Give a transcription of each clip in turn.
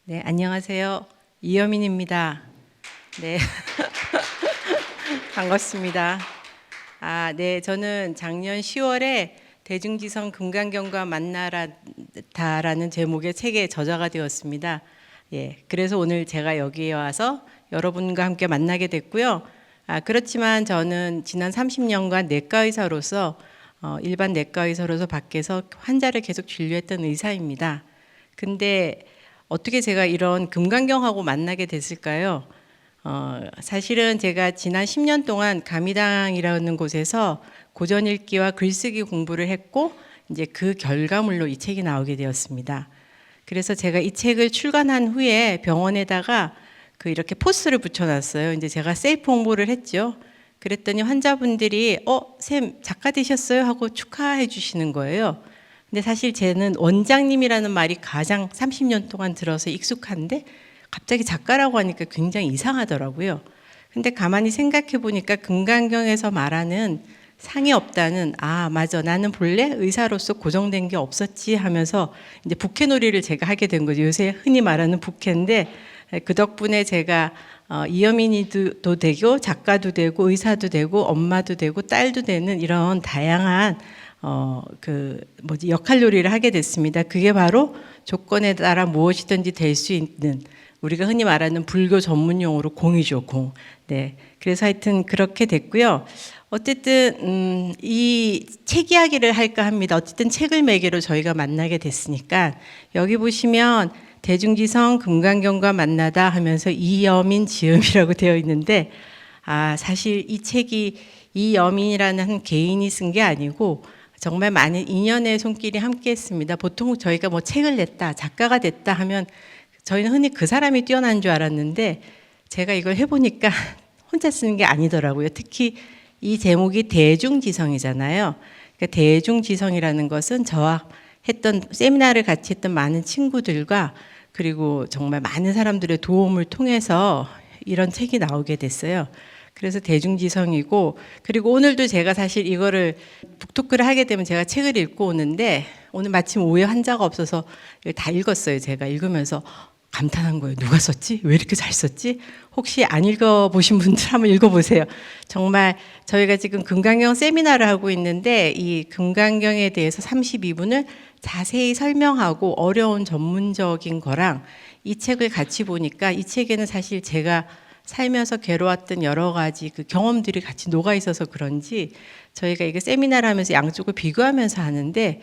네, 안녕하세요. 이여민입니다. 네, 반갑습니다. 네, 저는 작년 10월에 대중지성 금강경과 만나다라는 제목의 책에 저자가 되었습니다. 예, 그래서 오늘 제가 여기에 와서 여러분과 함께 만나게 됐고요. 그렇지만 저는 지난 30년간 내과 의사로서 일반 내과 의사로서 밖에서 환자를 계속 진료했던 의사입니다. 근데 어떻게 제가 이런 금강경하고 만나게 됐을까요? 사실은 제가 지난 10년 동안 감리당이라는 곳에서 고전 읽기와 글쓰기 공부를 했고 이제 그 결과물로 이 책이 나오게 되었습니다. 그래서 제가 이 책을 출간한 후에 병원에다가 이렇게 포스를 붙여놨어요. 이제 제가 셀프 홍보를 했죠. 그랬더니 환자분들이 쌤 작가 되셨어요? 하고 축하해 주시는 거예요. 근데 사실 쟤는 원장님이라는 말이 가장 30년 동안 들어서 익숙한데 갑자기 작가라고 하니까 굉장히 이상하더라고요. 근데 가만히 생각해 보니까 금강경에서 말하는 상이 없다는 맞아 나는 본래 의사로서 고정된 게 없었지 하면서 이제 부캐놀이를 제가 하게 된 거죠. 요새 흔히 말하는 부캐인데 그 덕분에 제가 이여민이도 되고 작가도 되고 의사도 되고 엄마도 되고 딸도 되는 이런 다양한 역할놀이를 하게 됐습니다. 그게 바로 조건에 따라 무엇이든지 될 수 있는 우리가 흔히 말하는 불교 전문 용어로 공이죠, 공. 네. 그래서 하여튼 그렇게 됐고요. 어쨌든 이 책 이야기를 할까 합니다. 어쨌든 책을 매개로 저희가 만나게 됐으니까 여기 보시면 대중지성 금강경과 만나다 하면서 이여민 지음이라고 되어 있는데 사실 이 책이 이여민이라는 한 개인이 쓴 게 아니고 정말 많은 인연의 손길이 함께 했습니다. 보통 저희가 뭐 책을 냈다, 작가가 됐다 하면 저희는 흔히 그 사람이 뛰어난 줄 알았는데 제가 이걸 해보니까 혼자 쓰는 게 아니더라고요. 특히 이 제목이 대중지성이잖아요. 그러니까 대중지성이라는 것은 저와 했던 세미나를 같이 했던 많은 친구들과 그리고 정말 많은 사람들의 도움을 통해서 이런 책이 나오게 됐어요. 그래서 대중지성이고 그리고 오늘도 제가 사실 이거를 북토크를 하게 되면 제가 책을 읽고 오는데 오늘 마침 오후에 환자가 없어서 다 읽었어요. 제가 읽으면서 감탄한 거예요. 누가 썼지? 왜 이렇게 잘 썼지? 혹시 안 읽어보신 분들 한번 읽어보세요. 정말 저희가 지금 금강경 세미나를 하고 있는데 이 금강경에 대해서 32분을 자세히 설명하고 어려운 전문적인 거랑 이 책을 같이 보니까 이 책에는 사실 제가 살면서 괴로웠던 여러 가지 그 경험들이 같이 녹아 있어서 그런지 저희가 이게 세미나를 하면서 양쪽을 비교하면서 하는데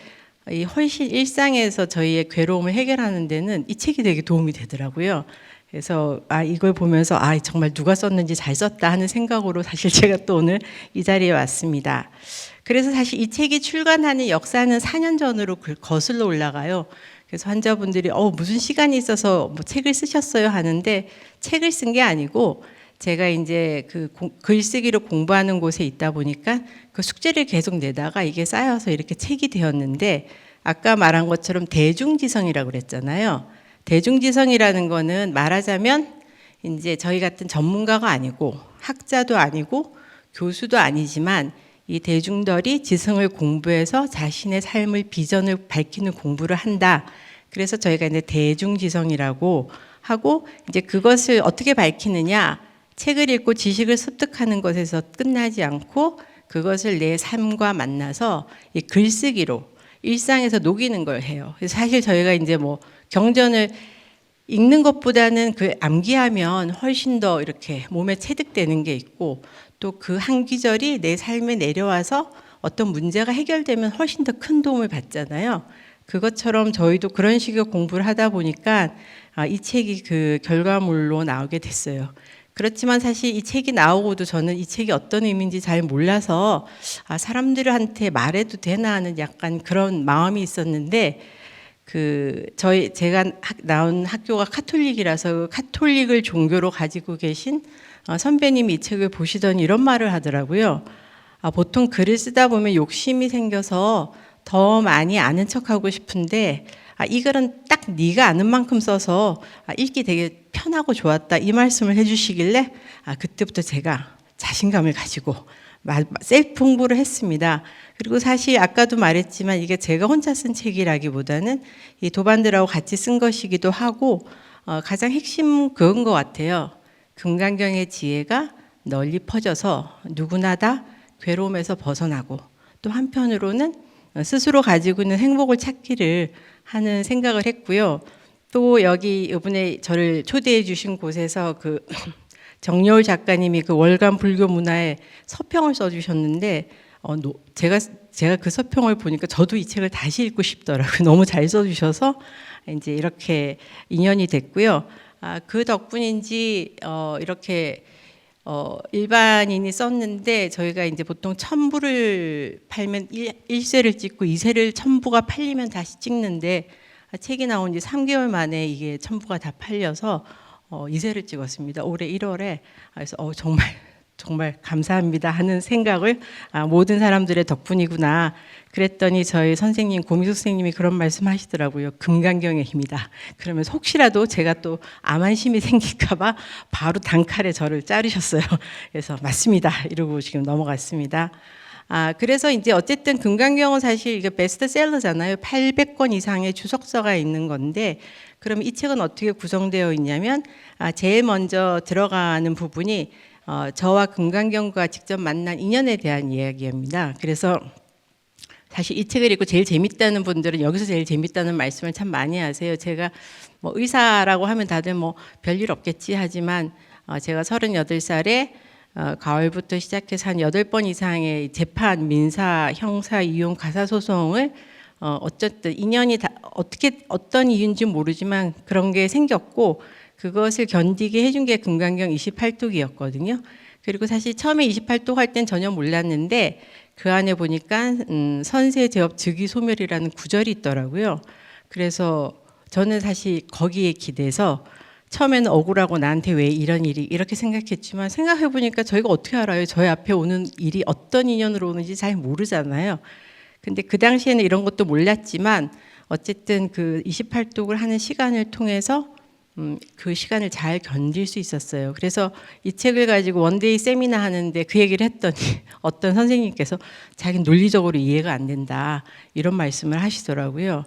이 훨씬 일상에서 저희의 괴로움을 해결하는 데는 이 책이 되게 도움이 되더라고요. 그래서 이걸 보면서 정말 누가 썼는지 잘 썼다 하는 생각으로 사실 제가 또 오늘 이 자리에 왔습니다. 그래서 사실 이 책이 출간하는 역사는 4년 전으로 거슬러 올라가요. 그래서 환자분들이 무슨 시간이 있어서 뭐 책을 쓰셨어요 하는데 책을 쓴 게 아니고 제가 이제 글쓰기로 공부하는 곳에 있다 보니까 그 숙제를 계속 내다가 이게 쌓여서 이렇게 책이 되었는데 아까 말한 것처럼 대중지성이라고 그랬잖아요. 대중지성이라는 거는 말하자면 이제 저희 같은 전문가가 아니고 학자도 아니고 교수도 아니지만 이 대중들이 지성을 공부해서 자신의 삶을 비전을 밝히는 공부를 한다. 그래서 저희가 이제 대중지성이라고 하고 이제 그것을 어떻게 밝히느냐? 책을 읽고 지식을 습득하는 것에서 끝나지 않고 그것을 내 삶과 만나서 이 글쓰기로 일상에서 녹이는 걸 해요. 그래서 사실 저희가 이제 뭐 경전을 읽는 것보다는 암기하면 훨씬 더 이렇게 몸에 체득되는 게 있고 또 그 한 귀절이 내 삶에 내려와서 어떤 문제가 해결되면 훨씬 더 큰 도움을 받잖아요. 그것처럼 저희도 그런 식의 공부를 하다 보니까 이 책이 그 결과물로 나오게 됐어요. 그렇지만 사실 이 책이 나오고도 저는 이 책이 어떤 의미인지 잘 몰라서 사람들한테 말해도 되나 하는 약간 그런 마음이 있었는데 제가 나온 학교가 카톨릭이라서 카톨릭을 종교로 가지고 계신 선배님이 이 책을 보시더니 이런 말을 하더라고요. 보통 글을 쓰다 보면 욕심이 생겨서 더 많이 아는 척하고 싶은데 이 글은 딱 네가 아는 만큼 써서 읽기 되게 편하고 좋았다 이 말씀을 해주시길래 그때부터 제가 자신감을 가지고 셀프 홍보를 했습니다. 그리고 사실 아까도 말했지만 이게 제가 혼자 쓴 책이라기보다는 이 도반들하고 같이 쓴 것이기도 하고 가장 핵심 그건 것 같아요. 금강경의 지혜가 널리 퍼져서 누구나 다 괴로움에서 벗어나고 또 한편으로는 스스로 가지고 있는 행복을 찾기를 하는 생각을 했고요. 또 여기 이번에 저를 초대해 주신 곳에서 그 정여울 작가님이 그 월간 불교 문화에 서평을 써주셨는데 제가 그 서평을 보니까 저도 이 책을 다시 읽고 싶더라고요. 너무 잘 써주셔서 이제 이렇게 인연이 됐고요. 그 덕분인지 이렇게 일반인이 썼는데 저희가 이제 보통 1,000부를 팔면 1쇄를 찍고 2쇄를 1,000부가 팔리면 다시 찍는데 책이 나온 지 3개월 만에 이게 1,000부가 다 팔려서 2쇄를 찍었습니다. 올해 1월에. 그래서 정말 감사합니다 하는 생각을 모든 사람들의 덕분이구나. 그랬더니 저희 선생님 고미숙 선생님이 그런 말씀 하시더라고요. 금강경의 힘이다. 그러면서 혹시라도 제가 또 암환심이 생길까봐 바로 단칼에 저를 자르셨어요. 그래서 맞습니다 이러고 지금 넘어갔습니다. 그래서 이제 어쨌든 금강경은 사실 이게 베스트셀러잖아요. 800권 이상의 주석서가 있는 건데, 그럼 이 책은 어떻게 구성되어 있냐면 제일 먼저 들어가는 부분이 저와 금강경과 직접 만난 인연에 대한 이야기입니다. 그래서 사실 이 책을 읽고 제일 재밌다는 분들은 여기서 제일 재밌다는 말씀을 참 많이 하세요. 제가 뭐 의사라고 하면 다들 뭐 별일 없겠지 하지만 제가 38살에 가을부터 시작해서 한 8번 이상의 재판, 민사, 형사, 이혼, 가사소송을 어쨌든 인연이 어떤 이유인지 모르지만 그런 게 생겼고, 그것을 견디게 해준 게 금강경 28독이었거든요. 그리고 사실 처음에 28독 할 땐 전혀 몰랐는데 그 안에 보니까 선세제업 즉위소멸이라는 구절이 있더라고요. 그래서 저는 사실 거기에 기대서 처음에는 억울하고 나한테 왜 이런 일이 이렇게 생각했지만 생각해보니까 저희가 어떻게 알아요? 저희 앞에 오는 일이 어떤 인연으로 오는지 잘 모르잖아요. 근데 그 당시에는 이런 것도 몰랐지만 어쨌든 그 28독을 하는 시간을 통해서 그 시간을 잘 견딜 수 있었어요. 그래서 이 책을 가지고 원데이 세미나 하는데 그 얘기를 했더니 어떤 선생님께서 자기는 논리적으로 이해가 안 된다 이런 말씀을 하시더라고요.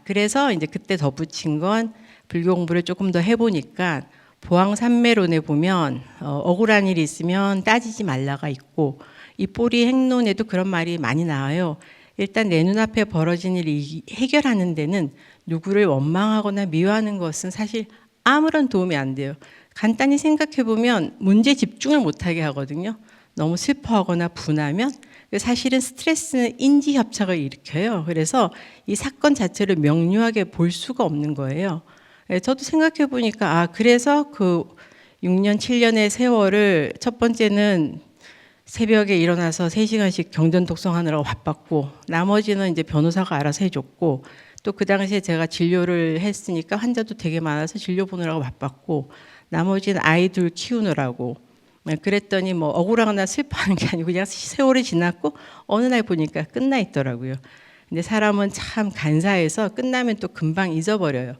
그래서 이제 그때 덧붙인 건 불교 공부를 조금 더 해보니까 보왕산매론에 보면 억울한 일이 있으면 따지지 말라가 있고 이 뿌리 행론에도 그런 말이 많이 나와요. 일단 내 눈앞에 벌어진 일을 해결하는 데는 누구를 원망하거나 미워하는 것은 사실 아무런 도움이 안 돼요. 간단히 생각해 보면 문제 집중을 못하게 하거든요. 너무 슬퍼하거나 분하면 사실은 스트레스는 인지협착을 일으켜요. 그래서 이 사건 자체를 명료하게 볼 수가 없는 거예요. 저도 생각해 보니까 그래서 그 6년 7년의 세월을 첫 번째는 새벽에 일어나서 3시간씩 경전 독성하느라고 바빴고, 나머지는 이제 변호사가 알아서 해줬고, 또 그 당시에 제가 진료를 했으니까 환자도 되게 많아서 진료 보느라고 바빴고, 나머지는 아이들 키우느라고. 그랬더니 뭐 억울하거나 슬퍼하는 게 아니고 그냥 세월이 지났고 어느 날 보니까 끝나 있더라고요. 근데 사람은 참 간사해서 끝나면 또 금방 잊어버려요.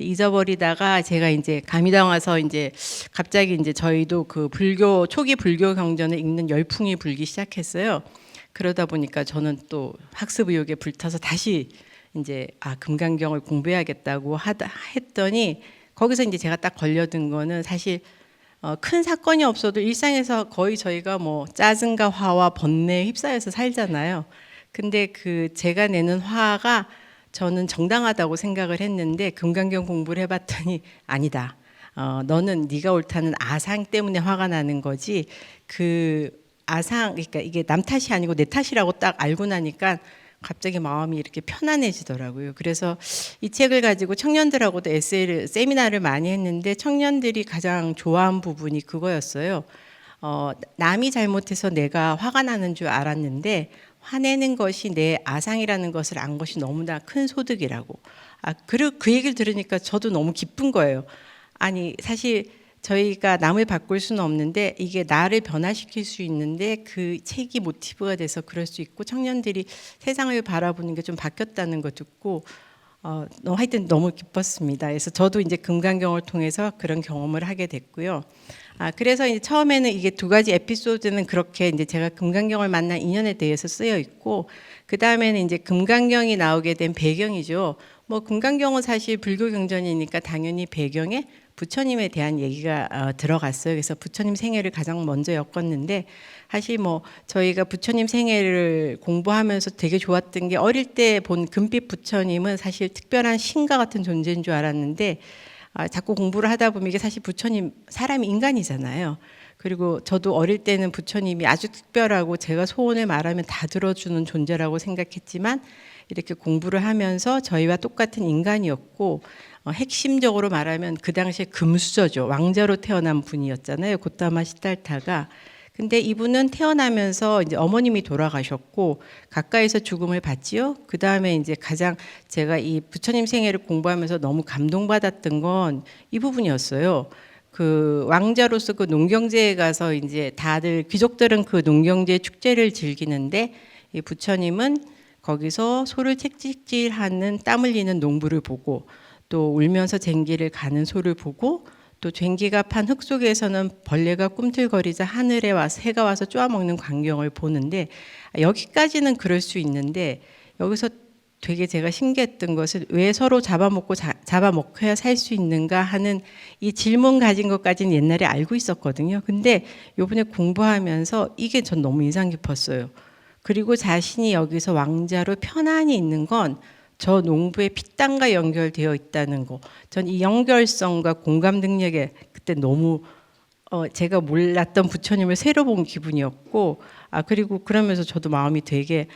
잊어버리다가 제가 이제 감이당 와서 이제 갑자기 이제 저희도 그 불교 초기 불교 경전을 읽는 열풍이 불기 시작했어요. 그러다 보니까 저는 또 학습 의욕에 불타서 다시 이제 금강경을 공부해야겠다고 했더니 거기서 이제 제가 딱 걸려든 거는 사실 큰 사건이 없어도 일상에서 거의 저희가 뭐 짜증과 화와 번뇌에 휩싸여서 살잖아요. 근데 그 제가 내는 화가 저는 정당하다고 생각을 했는데 금강경 공부를 해봤더니 아니다. 너는 네가 옳다는 아상 때문에 화가 나는 거지. 그 아상, 그러니까 이게 남 탓이 아니고 내 탓이라고 딱 알고 나니까 갑자기 마음이 이렇게 편안해지더라고요. 그래서 이 책을 가지고 청년들하고도 세미나를 많이 했는데 청년들이 가장 좋아한 부분이 그거였어요. 남이 잘못해서 내가 화가 나는 줄 알았는데 화내는 것이 내 아상이라는 것을 안 것이 너무나 큰 소득이라고. 그리고 그 얘기를 들으니까 저도 너무 기쁜 거예요. 아니 사실 저희가 남을 바꿀 수는 없는데 이게 나를 변화시킬 수 있는데 그 책이 모티브가 돼서 그럴 수 있고 청년들이 세상을 바라보는 게 좀 바뀌었다는 거 듣고 하여튼 너무 기뻤습니다. 그래서 저도 이제 금강경을 통해서 그런 경험을 하게 됐고요. 그래서 이제 처음에는 이게 두 가지 에피소드는 그렇게 이제 제가 금강경을 만난 인연에 대해서 쓰여 있고, 그 다음에는 이제 금강경이 나오게 된 배경이죠. 뭐 금강경은 사실 불교 경전이니까 당연히 배경에 부처님에 대한 얘기가 들어갔어요. 그래서 부처님 생애를 가장 먼저 엮었는데, 사실 뭐 저희가 부처님 생애를 공부하면서 되게 좋았던 게, 어릴 때 본 금빛 부처님은 사실 특별한 신과 같은 존재인 줄 알았는데, 자꾸 공부를 하다 보면 이게 사실 부처님, 사람이 인간이잖아요. 그리고 저도 어릴 때는 부처님이 아주 특별하고 제가 소원을 말하면 다 들어주는 존재라고 생각했지만, 이렇게 공부를 하면서 저희와 똑같은 인간이었고, 핵심적으로 말하면 그 당시에 금수저죠. 왕자로 태어난 분이었잖아요. 고타마 시달타가. 근데 이분은 태어나면서 이제 어머님이 돌아가셨고 가까이서 죽음을 봤지요. 그 다음에 이제 가장 제가 이 부처님 생애를 공부하면서 너무 감동받았던 건 이 부분이었어요. 그 왕자로서 그 농경제에 가서 이제 다들 귀족들은 그 농경제 축제를 즐기는데, 이 부처님은 거기서 소를 채찍질하는 땀 흘리는 농부를 보고, 또 울면서 쟁기를 가는 소를 보고, 또 쟁기가 판 흙 속에서는 벌레가 꿈틀거리자 하늘에 와서 해가 와서 쪼아먹는 광경을 보는데, 여기까지는 그럴 수 있는데 여기서 되게 제가 신기했던 것은 왜 서로 잡아먹혀야 살 수 있는가 하는 이 질문 가진 것까지는 옛날에 알고 있었거든요. 근데 요번에 공부하면서 이게 전 너무 인상 깊었어요. 그리고 자신이 여기서 왕자로 편안히 있는 건 저 농부의 피땀과 연결되어 있다는 거. 전 이 연결성과 공감 능력에 그때 너무 제가 몰랐던 부처님을 새로 본 기분이었고, 그리고 그러면서 저도 마음이 되게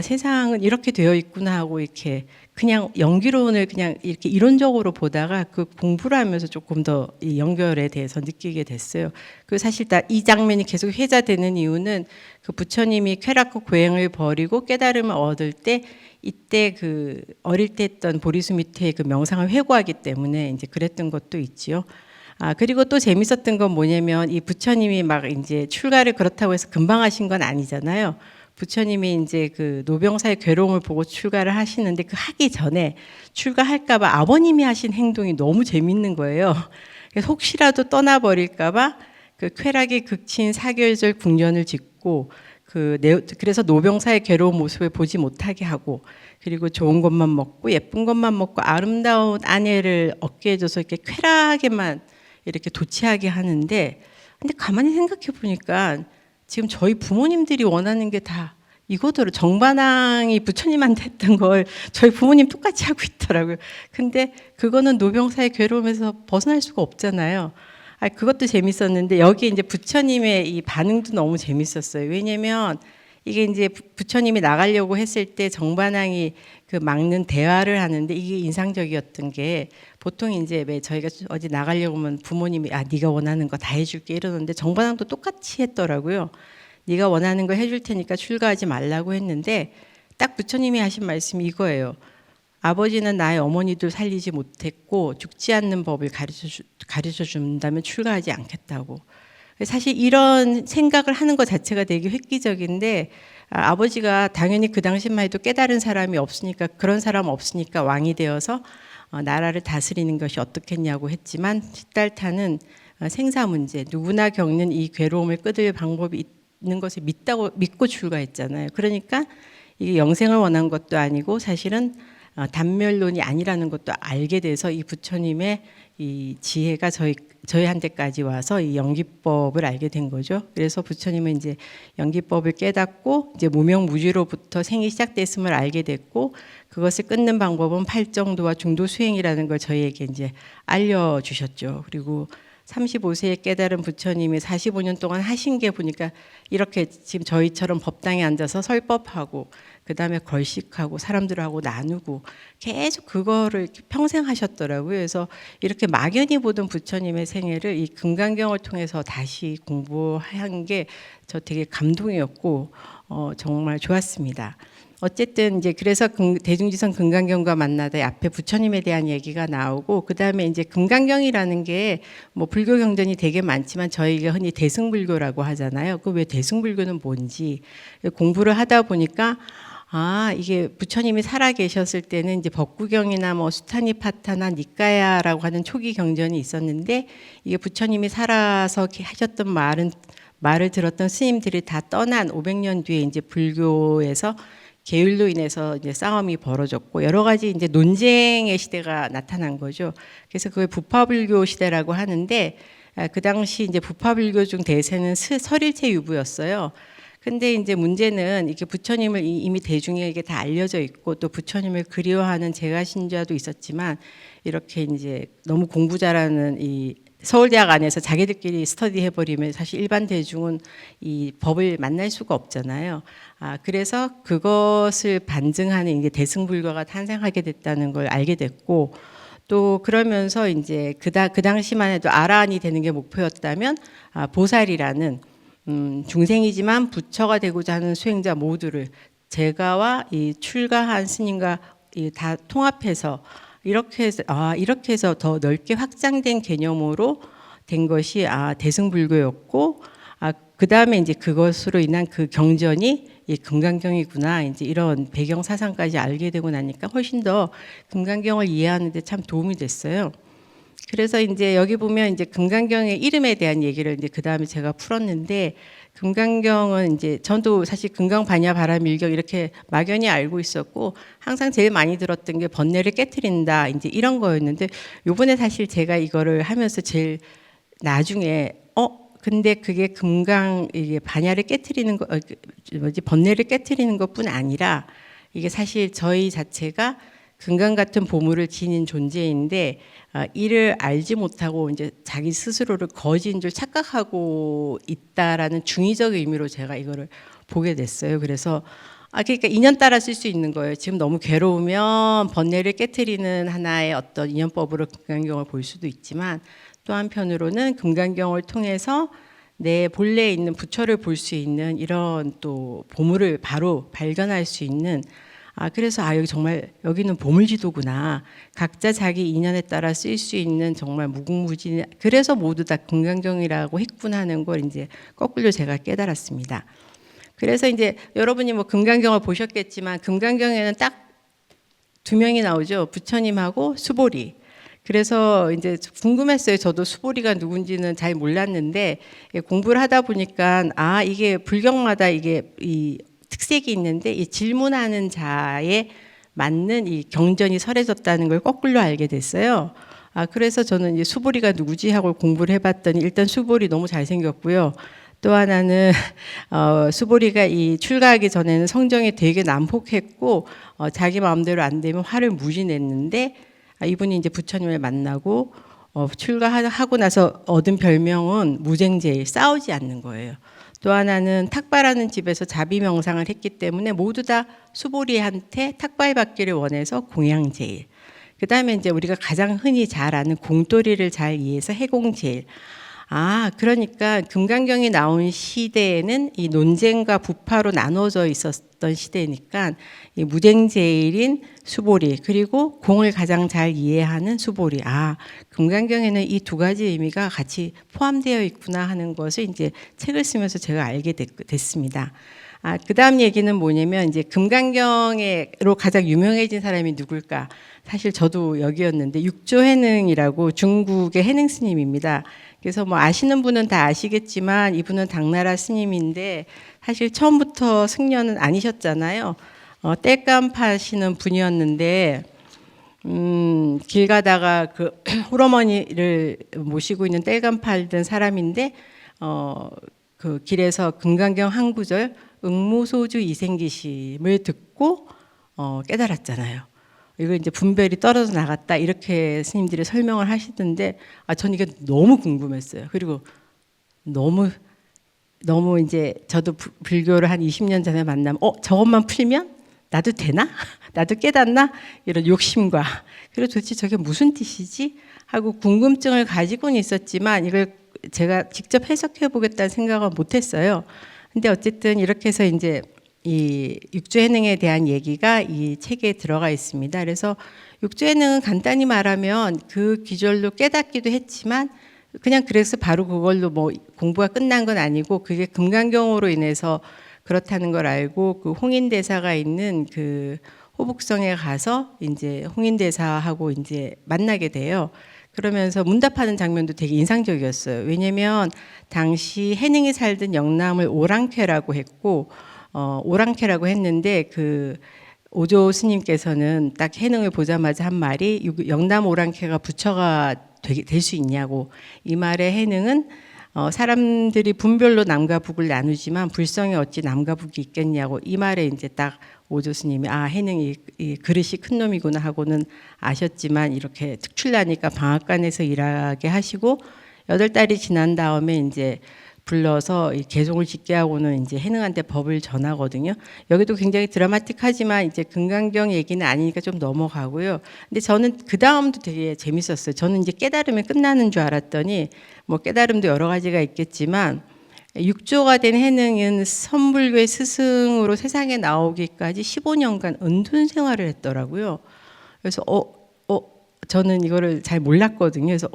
세상은 이렇게 되어 있구나 하고, 이렇게 그냥 연기론을 그냥 이렇게 이론적으로 보다가 그 공부를 하면서 조금 더 이 연결에 대해서 느끼게 됐어요. 그 사실 이 장면이 계속 회자되는 이유는 그 부처님이 쾌락과 고행을 버리고 깨달음을 얻을 때, 이때 그 어릴 때 했던 보리수미태의 그 명상을 회고하기 때문에 이제 그랬던 것도 있지요. 그리고 또 재밌었던 건 뭐냐면, 이 부처님이 막 이제 출가를 그렇다고 해서 금방 하신 건 아니잖아요. 부처님이 이제 그 노병사의 괴로움을 보고 출가를 하시는데, 그 하기 전에 출가할까봐 아버님이 하신 행동이 너무 재밌는 거예요. 그래서 혹시라도 떠나버릴까봐 그 쾌락의 극치인 사결절 궁전을 짓고, 그래서 노병사의 괴로운 모습을 보지 못하게 하고, 그리고 좋은 것만 먹고 예쁜 것만 먹고 아름다운 아내를 얻게 해줘서 이렇게 쾌락에만 이렇게 도취하게 하는데, 근데 가만히 생각해 보니까 지금 저희 부모님들이 원하는 게 다 이거더러, 정반항이 부처님한테 했던 걸 저희 부모님 똑같이 하고 있더라고요. 근데 그거는 노병사의 괴로움에서 벗어날 수가 없잖아요. 그것도 재밌었는데, 여기 이제 부처님의 이 반응도 너무 재밌었어요. 왜냐면 이게 이제 부처님이 나가려고 했을 때 정반항이 그 막는 대화를 하는데, 이게 인상적이었던 게, 보통 이제 왜 저희가 어디 나가려고 하면 부모님이 네가 원하는 거 다 해줄게 이러는데, 정반항도 똑같이 했더라고요. 네가 원하는 거 해줄 테니까 출가하지 말라고 했는데, 딱 부처님이 하신 말씀이 이거예요. 아버지는 나의 어머니도 살리지 못했고 죽지 않는 법을 가르쳐 준다면 출가하지 않겠다고. 사실 이런 생각을 하는 것 자체가 되게 획기적인데, 아버지가 당연히 그 당시만 해도 깨달은 사람이 없으니까, 그런 사람 없으니까 왕이 되어서 나라를 다스리는 것이 어떻겠냐고 했지만, 시달타는 생사 문제, 누구나 겪는 이 괴로움을 끊을 방법이 있는 것을 믿고 출가했잖아요. 그러니까 이게 영생을 원한 것도 아니고 사실은 단멸론이 아니라는 것도 알게 돼서, 이 부처님의 이 지혜가 저희한테까지 와서 이 연기법을 알게 된 거죠. 그래서 부처님은 이제 연기법을 깨닫고 이제 무명무지로부터 생이 시작됐음을 알게 됐고, 그것을 끊는 방법은 팔정도와 중도 수행이라는 걸 저희에게 이제 알려주셨죠. 그리고 35세에 깨달은 부처님이 45년 동안 하신 게 보니까, 이렇게 지금 저희처럼 법당에 앉아서 설법하고 그 다음에 걸식하고 사람들하고 나누고 계속 그거를 평생 하셨더라고요. 그래서 이렇게 막연히 보던 부처님의 생애를 이 금강경을 통해서 다시 공부한 게 저 되게 감동이었고 정말 좋았습니다. 어쨌든 이제 그래서 대중지성 금강경과 만나다 앞에 부처님에 대한 얘기가 나오고, 그 다음에 이제 금강경이라는 게 뭐 불교 경전이 되게 많지만 저희가 흔히 대승불교라고 하잖아요. 그 왜 대승불교는 뭔지 공부를 하다 보니까 이게 부처님이 살아 계셨을 때는 이제 법구경이나 뭐 수타니파타나 니까야라고 하는 초기 경전이 있었는데, 이게 부처님이 살아서 하셨던 말을 들었던 스님들이 다 떠난 500년 뒤에 이제 불교에서 계율로 인해서 이제 싸움이 벌어졌고 여러 가지 이제 논쟁의 시대가 나타난 거죠. 그래서 그걸 부파불교 시대라고 하는데, 그 당시 이제 부파불교 중 대세는 설일체 유부였어요. 근데 이제 문제는 이게 부처님을 이미 대중에게 다 알려져 있고 또 부처님을 그리워하는 제가신자도 있었지만, 이렇게 이제 너무 공부 잘하는 이 서울대학 안에서 자기들끼리 스터디 해버리면 사실 일반 대중은 이 법을 만날 수가 없잖아요. 그래서 그것을 반증하는 이게 대승불교가 탄생하게 됐다는 걸 알게 됐고, 또 그러면서 이제 그 당시만 해도 아라한이 되는 게 목표였다면, 보살이라는 중생이지만 부처가 되고자 하는 수행자 모두를 제가와 이 출가한 스님과 다 통합해서 이렇게 해서 더 넓게 확장된 개념으로 된 것이 대승불교였고, 그 다음에 이제 그것으로 인한 그 경전이 이 금강경이구나, 이제 이런 배경 사상까지 알게 되고 나니까 훨씬 더 금강경을 이해하는데 참 도움이 됐어요. 그래서 이제 여기 보면 이제 금강경의 이름에 대한 얘기를 이제 그 다음에 제가 풀었는데, 금강경은 이제 저도 사실 금강반야 바라밀경 이렇게 막연히 알고 있었고 항상 제일 많이 들었던 게 번뇌를 깨트린다 이제 이런 거였는데, 요번에 사실 제가 이거를 하면서 제일 나중에 근데 그게 이게 반야를 깨트리는 거 번뇌를 깨트리는 것뿐 아니라 이게 사실 저희 자체가 금강 같은 보물을 지닌 존재인데, 이를 알지 못하고 이제 자기 스스로를 거지인 줄 착각하고 있다라는 중의적 의미로 제가 이거를 보게 됐어요. 그래서 그러니까 인연 따라 쓸 수 있는 거예요. 지금 너무 괴로우면 번뇌를 깨트리는 하나의 어떤 인연법으로 금강경을 볼 수도 있지만, 또 한편으로는 금강경을 통해서 내 본래에 있는 부처를 볼 수 있는 이런 또 보물을 바로 발견할 수 있는, 그래서 여기 정말 여기는 보물지도구나. 각자 자기 인연에 따라 쓸 수 있는 정말 무궁무진, 그래서 모두 다 금강경이라고 했구나 하는 걸 이제 거꾸로 제가 깨달았습니다. 그래서 이제 여러분이 뭐 금강경을 보셨겠지만 금강경에는 딱 두 명이 나오죠. 부처님하고 수보리. 그래서 이제 궁금했어요. 저도 수보리가 누군지는 잘 몰랐는데 공부를 하다 보니까 이게 불경마다 이게 이 특색이 있는데, 이 질문하는 자에 맞는 이 경전이 설해졌다는 걸 거꾸로 알게 됐어요. 그래서 저는 이제 수보리가 누구지 하고 공부를 해봤더니 일단 수보리 너무 잘생겼고요. 또 하나는 수보리가 이 출가하기 전에는 성정이 되게 난폭했고 자기 마음대로 안 되면 화를 무지 냈는데, 이분이 이제 부처님을 만나고 출가하고 나서 얻은 별명은 무쟁제일, 싸우지 않는 거예요. 또 하나는 탁발하는 집에서 자비명상을 했기 때문에 모두 다 수보리한테 탁발 받기를 원해서 공양제일. 그 다음에 이제 우리가 가장 흔히 잘 아는 공돌이를 잘 이해해서 해공제일. 그러니까 금강경이 나온 시대에는 이 논쟁과 부파로 나눠져 있었던 시대니까 이 무쟁제일인 수보리, 그리고 공을 가장 잘 이해하는 수보리. 금강경에는 이 두 가지 의미가 같이 포함되어 있구나 하는 것을 이제 책을 쓰면서 제가 알게 됐습니다. 그 다음 얘기는 뭐냐면, 이제 금강경으로 가장 유명해진 사람이 누굴까? 사실 저도 여기였는데, 육조해능이라고 중국의 해능 스님입니다. 그래서 뭐 아시는 분은 다 아시겠지만 이분은 당나라 스님인데 사실 처음부터 승려는 아니셨잖아요. 땔감 파시는 분이었는데 길 가다가 그 홀어머니를 모시고 있는 땔감 팔던 사람인데 그 길에서 금강경 한 구절 응무소주 이생기심을 듣고 깨달았잖아요. 이거 이제 분별이 떨어져 나갔다 이렇게 스님들이 설명을 하시던데, 전 이게 너무 궁금했어요. 그리고 너무 이제 저도 불교를 한 20년 전에 만나면 저것만 풀면 나도 되나? 나도 깨닫나? 이런 욕심과, 그리고 도대체 저게 무슨 뜻이지? 하고 궁금증을 가지고는 있었지만 이걸 제가 직접 해석해 보겠다는 생각은 못했어요. 근데 어쨌든 이렇게 해서 이제 이 육조해능에 대한 얘기가 이 책에 들어가 있습니다. 그래서 육조해능은 간단히 말하면 그 기절로 깨닫기도 했지만 그냥 그래서 바로 그걸로 뭐 공부가 끝난 건 아니고, 그게 금강경으로 인해서 그렇다는 걸 알고 그 홍인대사가 있는 그 호북성에 가서 이제 홍인대사하고 이제 만나게 돼요. 그러면서 문답하는 장면도 되게 인상적이었어요. 왜냐면 당시 해능이 살던 영남을 오랑캐라고 했고, 오랑캐라고 했는데 그 오조 스님께서는 딱 해능을 보자마자 한 말이 영남 오랑캐가 부처가 될 수 있냐고. 이 말에 해능은 사람들이 분별로 남과 북을 나누지만 불성에 어찌 남과 북이 있겠냐고. 이 말에 이제 딱 오조 스님이 아 해능이 이 그릇이 큰 놈이구나 하고는 아셨지만 이렇게 특출나니까 방앗간에서 일하게 하시고 8달이 지난 다음에 이제 불러서 개종을 짓게 하고는 이제 해능한테 법을 전하거든요. 여기도 굉장히 드라마틱하지만 이제 금강경 얘기는 아니니까 좀 넘어가고요. 근데 저는 그 다음도 되게 재밌었어요. 저는 이제 깨달으면 끝나는 줄 알았더니 뭐 깨달음도 여러 가지가 있겠지만 육조가 된 해능은 선불교의 스승으로 세상에 나오기까지 15년간 은둔 생활을 했더라고요. 그래서 저는 이거를 잘 몰랐거든요. 그래서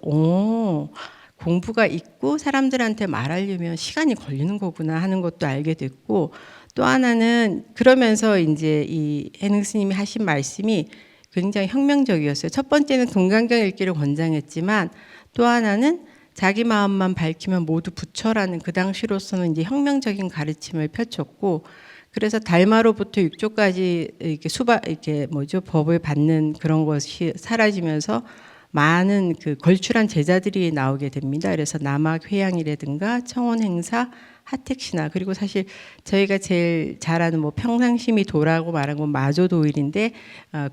공부가 있고 사람들한테 말하려면 시간이 걸리는 거구나 하는 것도 알게 됐고, 또 하나는 그러면서 이제 이 해능 스님이 하신 말씀이 굉장히 혁명적이었어요. 첫 번째는 금강경 읽기를 권장했지만 또 하나는 자기 마음만 밝히면 모두 부처라는 그 당시로서는 이제 혁명적인 가르침을 펼쳤고, 그래서 달마로부터 육조까지 이렇게 법을 받는 그런 것이 사라지면서 많은 그 걸출한 제자들이 나오게 됩니다. 그래서 남학 회양이라든가 청원 행사, 하택신화, 그리고 사실 저희가 제일 잘 아는 뭐 평상심이 도라고 말한 건 마조도일인데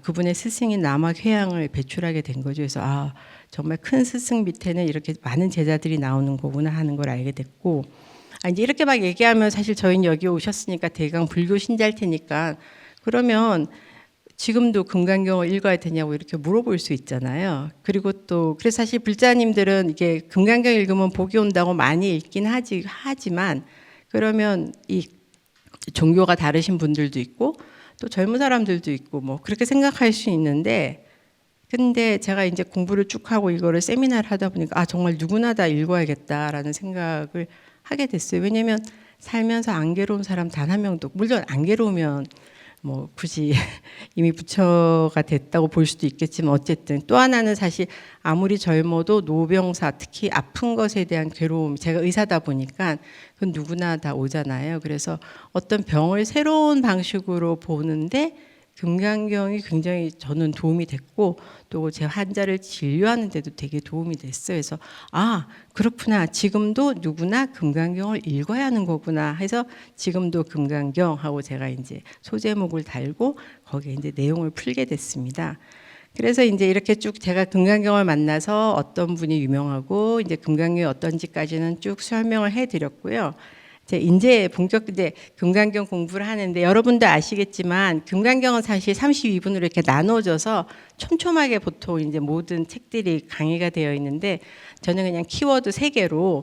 그분의 스승인 남학 회양을 배출하게 된 거죠. 그래서 정말 큰 스승 밑에는 이렇게 많은 제자들이 나오는 거구나 하는 걸 알게 됐고, 이제 이렇게 막 얘기하면 사실 저희는 여기 오셨으니까 대강 불교 신자일 테니까 그러면 지금도 금강경을 읽어야 되냐고 이렇게 물어볼 수 있잖아요. 그리고 또 그래서 사실 불자님들은 이게 금강경 읽으면 복이 온다고 많이 읽긴 하지만 그러면 이 종교가 다르신 분들도 있고 또 젊은 사람들도 있고 뭐 그렇게 생각할 수 있는데, 근데 제가 이제 공부를 쭉 하고 이거를 세미나를 하다 보니까 정말 누구나 다 읽어야겠다라는 생각을 하게 됐어요. 왜냐면 살면서 안 괴로운 사람 단 한 명도, 물론 안 괴로우면 뭐 굳이 이미 부처가 됐다고 볼 수도 있겠지만 어쨌든 또 하나는 사실 아무리 젊어도 노병사, 특히 아픈 것에 대한 괴로움, 제가 의사다 보니까 그건 누구나 다 오잖아요. 그래서 어떤 병을 새로운 방식으로 보는데 금강경이 굉장히 저는 도움이 됐고 또 제 환자를 진료하는 데도 되게 도움이 됐어요. 그래서 그렇구나, 지금도 누구나 금강경을 읽어야 하는 거구나 해서 지금도 금강경 하고 제가 이제 소제목을 달고 거기에 이제 내용을 풀게 됐습니다. 그래서 이제 이렇게 쭉 제가 금강경을 만나서 어떤 분이 유명하고 이제 금강경이 어떤지까지는 쭉 설명을 해드렸고요. 이제 본격 이제 금강경 공부를 하는데 여러분도 아시겠지만 금강경은 사실 32분으로 이렇게 나눠져서 촘촘하게 보통 이제 모든 책들이 강의가 되어 있는데 저는 그냥 키워드 3개로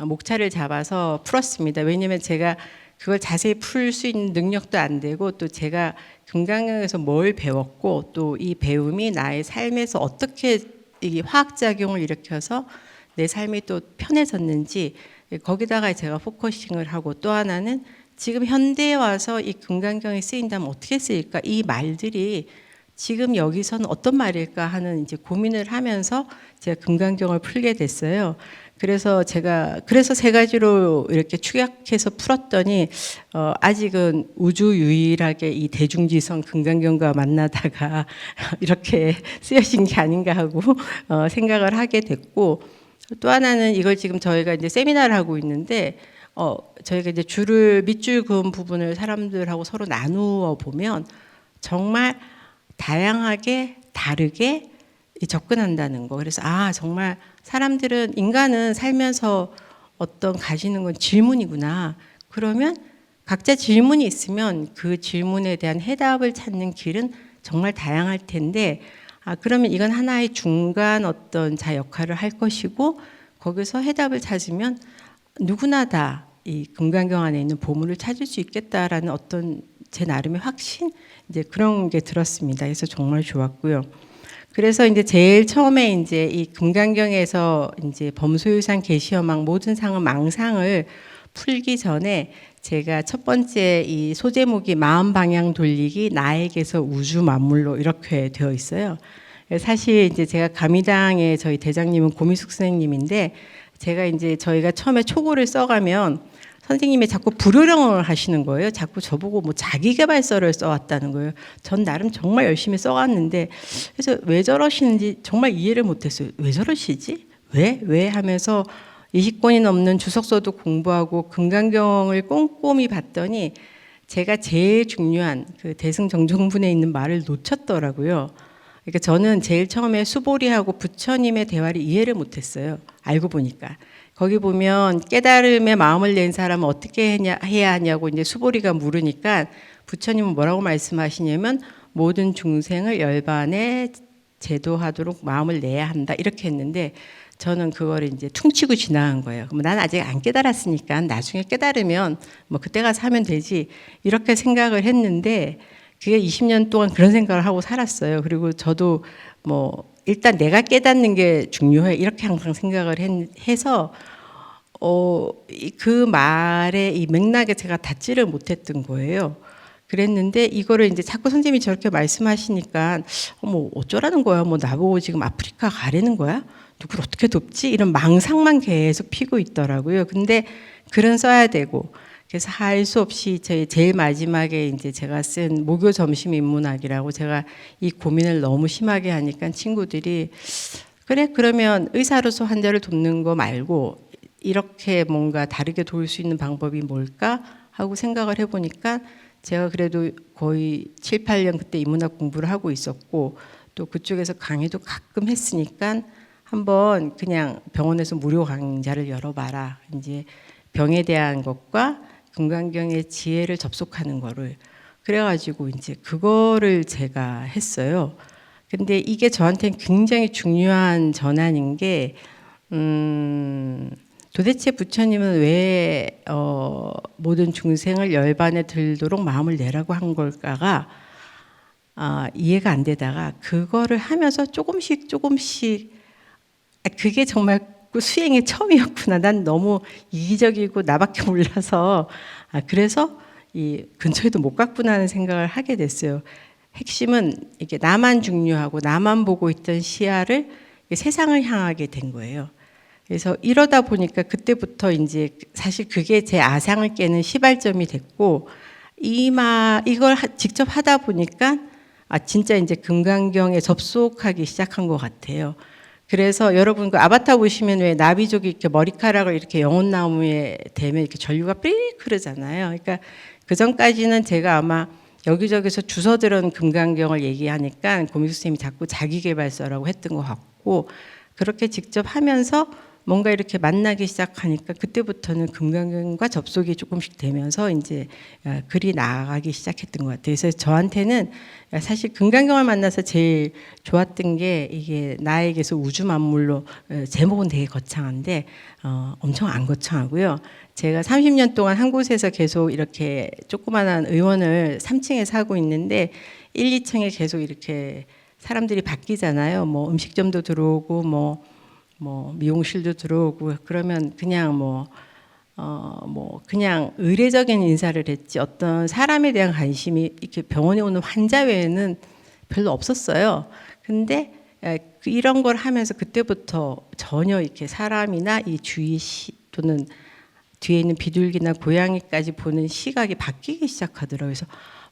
목차를 잡아서 풀었습니다. 왜냐면 제가 그걸 자세히 풀 수 있는 능력도 안 되고 또 제가 금강경에서 뭘 배웠고 또 이 배움이 나의 삶에서 어떻게 이 화학작용을 일으켜서 내 삶이 또 편해졌는지 거기다가 제가 포커싱을 하고, 또 하나는 지금 현대에 와서 이 금강경이 쓰인다면 어떻게 쓰일까, 이 말들이 지금 여기서는 어떤 말일까 하는 이제 고민을 하면서 제가 금강경을 풀게 됐어요. 그래서 제가 3가지로 이렇게 축약해서 풀었더니 아직은 우주 유일하게 이 대중지성 금강경과 만나다가 이렇게 쓰여진 게 아닌가 하고 생각을 하게 됐고, 또 하나는 이걸 지금 저희가 이제 세미나를 하고 있는데 저희가 이제 밑줄 그은 부분을 사람들하고 서로 나누어 보면 정말 다양하게 다르게 접근한다는 거. 그래서 정말 사람들은, 인간은 살면서 어떤 가지는 건 질문이구나. 그러면 각자 질문이 있으면 그 질문에 대한 해답을 찾는 길은 정말 다양할 텐데 그러면 이건 하나의 중간 어떤 자 역할을 할 것이고 거기서 해답을 찾으면 누구나 다 이 금강경 안에 있는 보물을 찾을 수 있겠다라는 어떤 제 나름의 확신, 이제 그런 게 들었습니다. 그래서 정말 좋았고요. 그래서 이제 제일 처음에 이제 이 금강경에서 이제 범소유상 계시어망 모든 상은 망상을 풀기 전에 제가 첫 번째 이 소제목이 마음 방향 돌리기 나에게서 우주 만물로 이렇게 되어 있어요. 사실 이제 제가 감리당의 저희 대장님은 고미숙 선생님인데 제가 이제 저희가 처음에 초고를 써가면 선생님이 자꾸 불효령을 하시는 거예요. 자꾸 저보고 뭐 자기계발서를 써왔다는 거예요. 전 나름 정말 열심히 써왔는데 그래서 왜 저러시는지 정말 이해를 못했어요. 왜 저러시지? 왜 하면서 20권이 넘는 주석서도 공부하고 금강경을 꼼꼼히 봤더니 제가 제일 중요한 그 대승정종분에 있는 말을 놓쳤더라고요. 그러니까 저는 제일 처음에 수보리하고 부처님의 대화를 이해를 못했어요. 알고 보니까. 거기 보면 깨달음의 마음을 낸 사람은 어떻게 해야 하냐고 이제 수보리가 물으니까 부처님은 뭐라고 말씀하시냐면 모든 중생을 열반에 제도하도록 마음을 내야 한다 이렇게 했는데 저는 그걸 이제 퉁치고 지나간 거예요. 그럼 난 아직 안 깨달았으니까 나중에 깨달으면 뭐 그때 가서 하면 되지 이렇게 생각을 했는데 그게 20년 동안 그런 생각을 하고 살았어요. 그리고 저도 뭐 일단 내가 깨닫는 게 중요해 이렇게 항상 생각을 해서 그 말의 이 맥락에 제가 닿지를 못했던 거예요. 그랬는데 이거를 이제 자꾸 선생님이 저렇게 말씀하시니까 뭐 어쩌라는 거야? 뭐 나보고 지금 아프리카 가라는 거야? 누굴 어떻게 돕지? 이런 망상만 계속 피고 있더라고요. 근데 글은 써야 되고 그래서 할 수 없이 제일 마지막에 이제 제가 쓴 모교 점심 인문학이라고 제가 이 고민을 너무 심하게 하니까 친구들이 그래 그러면 의사로서 환자를 돕는 거 말고 이렇게 뭔가 다르게 도울 수 있는 방법이 뭘까 하고 생각을 해보니까 제가 그래도 거의 7, 8년 그때 인문학 공부를 하고 있었고 또 그쪽에서 강의도 가끔 했으니까 한번 그냥 병원에서 무료 강좌를 열어봐라. 이제 병에 대한 것과 금강경의 지혜를 접속하는 거를 그래가지고 이제 그거를 제가 했어요. 근데 이게 저한테는 굉장히 중요한 전환인 게 도대체 부처님은 왜 모든 중생을 열반에 들도록 마음을 내라고 한 걸까가 이해가 안 되다가 그거를 하면서 조금씩 그게 정말 그 수행의 처음이었구나. 난 너무 이기적이고 나밖에 몰라서 그래서 이 근처에도 못 갔구나 하는 생각을 하게 됐어요. 핵심은 이게 나만 중요하고 나만 보고 있던 시야를 세상을 향하게 된 거예요. 그래서 이러다 보니까 그때부터 이제 사실 그게 제 아상을 깨는 시발점이 됐고 이걸 직접 하다 보니까 진짜 이제 금강경에 접속하기 시작한 것 같아요. 그래서 여러분 그 아바타 보시면 왜 나비족이 이렇게 머리카락을 이렇게 영혼나무에 대면 이렇게 전류가 삐릭 흐르잖아요. 그러니까 그 전까지는 제가 아마 여기저기서 주워 들은 금강경을 얘기하니까 고미숙 선생님이 자꾸 자기계발서라고 했던 것 같고 그렇게 직접 하면서 뭔가 이렇게 만나기 시작하니까 그때부터는 금강경과 접속이 조금씩 되면서 이제 글이 나아가기 시작했던 것 같아요. 그래서 저한테는 사실 금강경을 만나서 제일 좋았던 게 이게 나에게서 우주 만물로 제목은 되게 거창한데 엄청 안 거창하고요. 제가 30년 동안 한 곳에서 계속 이렇게 조그만한 의원을 3층에 사고 있는데 1, 2층에 계속 이렇게 사람들이 바뀌잖아요. 뭐 음식점도 들어오고 뭐 미용실도 들어오고 그러면 그냥 그냥 의례적인 인사를 했지 어떤 사람에 대한 관심이 이렇게 병원에 오는 환자 외에는 별로 없었어요. 근데 이런 걸 하면서 그때부터 전혀 이렇게 사람이나 이 주위 또는 뒤에 있는 비둘기나 고양이까지 보는 시각이 바뀌기 시작하더라고요. 그래서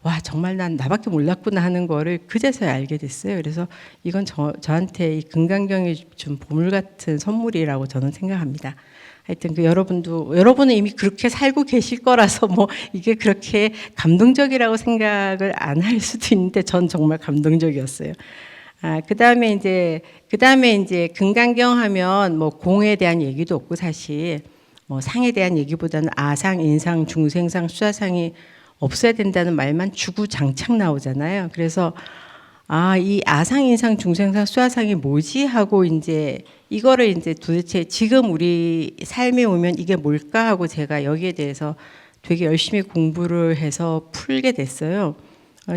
와 정말 난 나밖에 몰랐구나 하는 거를 그제서야 알게 됐어요. 그래서 이건 저한테 이 금강경이 준 보물 같은 선물이라고 저는 생각합니다. 하여튼 여러분은 이미 그렇게 살고 계실 거라서 뭐 이게 그렇게 감동적이라고 생각을 안 할 수도 있는데 전 정말 감동적이었어요. 그다음에 이제 금강경 하면 뭐 공에 대한 얘기도 없고 사실 뭐 상에 대한 얘기보다는 아상, 인상, 중생상, 수아상이 없어야 된다는 말만 주구장창 나오잖아요. 그래서 이 아상, 인상, 중생상, 수아상이 뭐지 하고 이제 이거를 이제 도대체 지금 우리 삶에 오면 이게 뭘까 하고 제가 여기에 대해서 되게 열심히 공부를 해서 풀게 됐어요.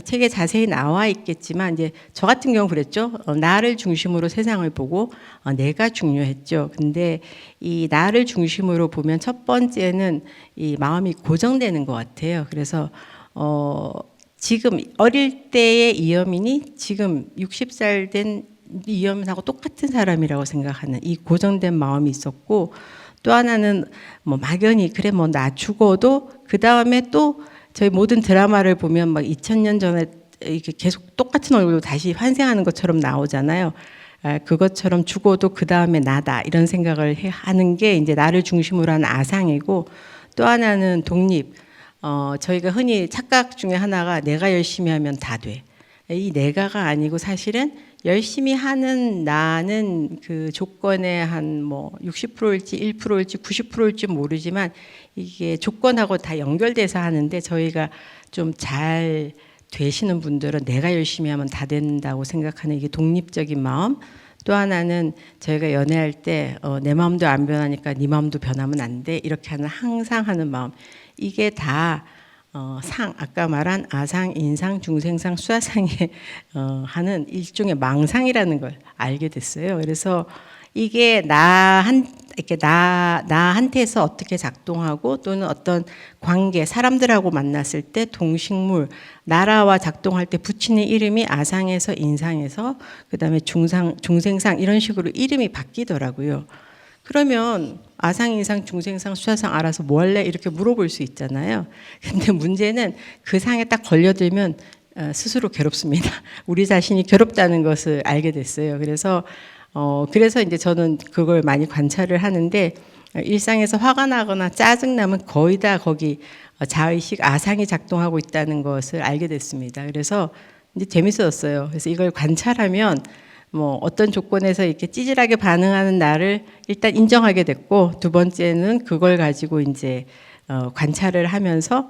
책에 자세히 나와 있겠지만 이제 저 같은 경우 그랬죠. 나를 중심으로 세상을 보고 내가 중요했죠. 근데 이 나를 중심으로 보면 첫 번째는 이 마음이 고정되는 것 같아요. 그래서 지금 어릴 때의 이여민이 지금 60살 된 이여민하고 똑같은 사람이라고 생각하는 이 고정된 마음이 있었고, 또 하나는 뭐 막연히 그래 뭐 나 죽어도 그 다음에 또 저희 모든 드라마를 보면 막 2000년 전에 이렇게 계속 똑같은 얼굴로 다시 환생하는 것처럼 나오잖아요. 그것처럼 죽어도 그 다음에 나다 이런 생각을 하는 게 이제 나를 중심으로 한 아상이고, 또 하나는 독립. 저희가 흔히 착각 중에 하나가 내가 열심히 하면 다 돼. 이 내가가 아니고 사실은 열심히 하는 나는 그 조건의 한 뭐 60%일지 1%일지 90%일지 모르지만 이게 조건하고 다 연결돼서 하는데, 저희가 좀 잘 되시는 분들은 내가 열심히 하면 다 된다고 생각하는 이게 독립적인 마음. 또 하나는 저희가 연애할 때 내 마음도 안 변하니까 네 마음도 변하면 안 돼 이렇게 하는 항상 하는 마음. 이게 다 아까 말한 아상, 인상, 중생상, 수아상에 하는 일종의 망상이라는 걸 알게 됐어요. 그래서 이게 나한테서 어떻게 작동하고, 또는 어떤 관계, 사람들하고 만났을 때 동식물, 나라와 작동할 때 붙이는 이름이 아상에서 인상에서 그다음에 중생상 이런 식으로 이름이 바뀌더라고요. 그러면 아상, 인상, 중생상, 수아상 알아서 뭐 할래? 이렇게 물어볼 수 있잖아요. 근데 문제는 그 상에 딱 걸려들면 스스로 괴롭습니다. 우리 자신이 괴롭다는 것을 알게 됐어요. 그래서 이제 저는 그걸 많이 관찰을 하는데, 일상에서 화가 나거나 짜증나면 거의 다 거기 자의식 아상이 작동하고 있다는 것을 알게 됐습니다. 그래서 이제 재밌었어요. 그래서 이걸 관찰하면 뭐 어떤 조건에서 이렇게 찌질하게 반응하는 나를 일단 인정하게 됐고, 두 번째는 그걸 가지고 이제 관찰을 하면서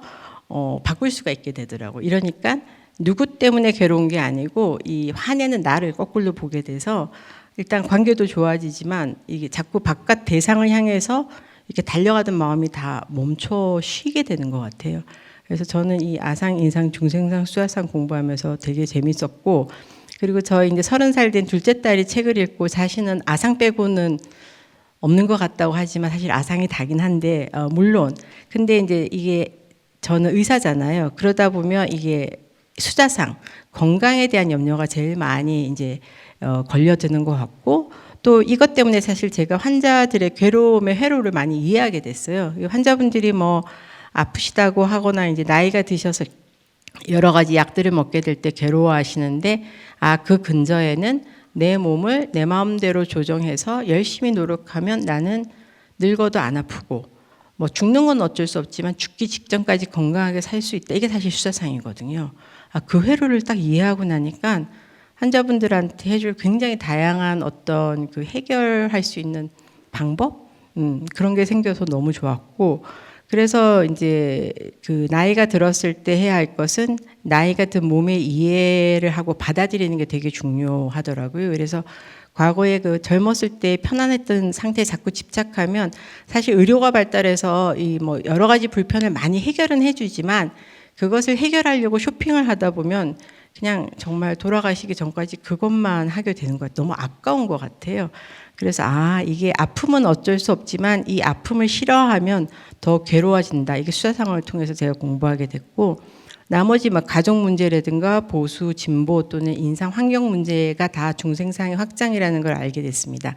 바꿀 수가 있게 되더라고. 이러니까 누구 때문에 괴로운 게 아니고 이 화내는 나를 거꾸로 보게 돼서 일단 관계도 좋아지지만 이게 자꾸 바깥 대상을 향해서 이렇게 달려가던 마음이 다 멈춰 쉬게 되는 것 같아요. 그래서 저는 이 아상, 인상, 중생상, 수아상 공부하면서 되게 재밌었고, 그리고 저희 이제 30살 된 둘째 딸이 책을 읽고 자신은 아상 빼고는 없는 것 같다고 하지만 사실 아상이 다긴 한데, 물론 근데 이제 이게 저는 의사잖아요. 그러다 보면 이게 수자상, 건강에 대한 염려가 제일 많이 이제 걸려드는 것 같고, 또 이것 때문에 사실 제가 환자들의 괴로움의 회로를 많이 이해하게 됐어요. 환자분들이 뭐 아프시다고 하거나 이제 나이가 드셔서 여러 가지 약들을 먹게 될 때 괴로워하시는데, 그 근저에는 내 몸을 내 마음대로 조정해서 열심히 노력하면 나는 늙어도 안 아프고, 뭐 죽는 건 어쩔 수 없지만 죽기 직전까지 건강하게 살 수 있다. 이게 사실 수사상이거든요. 그 회로를 딱 이해하고 나니까 환자분들한테 해줄 굉장히 다양한 어떤 그 해결할 수 있는 방법? 그런 게 생겨서 너무 좋았고, 그래서 이제 그 나이가 들었을 때 해야 할 것은 나이가 든 몸의 이해를 하고 받아들이는 게 되게 중요하더라고요. 그래서 과거에 그 젊었을 때 편안했던 상태에 자꾸 집착하면 사실 의료가 발달해서 이 뭐 여러 가지 불편을 많이 해결은 해주지만, 그것을 해결하려고 쇼핑을 하다 보면 그냥 정말 돌아가시기 전까지 그것만 하게 되는 것 같아요. 너무 아까운 것 같아요. 그래서 이게 아픔은 어쩔 수 없지만 이 아픔을 싫어하면 더 괴로워진다. 이게 수사상을 통해서 제가 공부하게 됐고, 나머지 막 가족 문제라든가 보수, 진보 또는 인상, 환경 문제가 다 중생상의 확장이라는 걸 알게 됐습니다.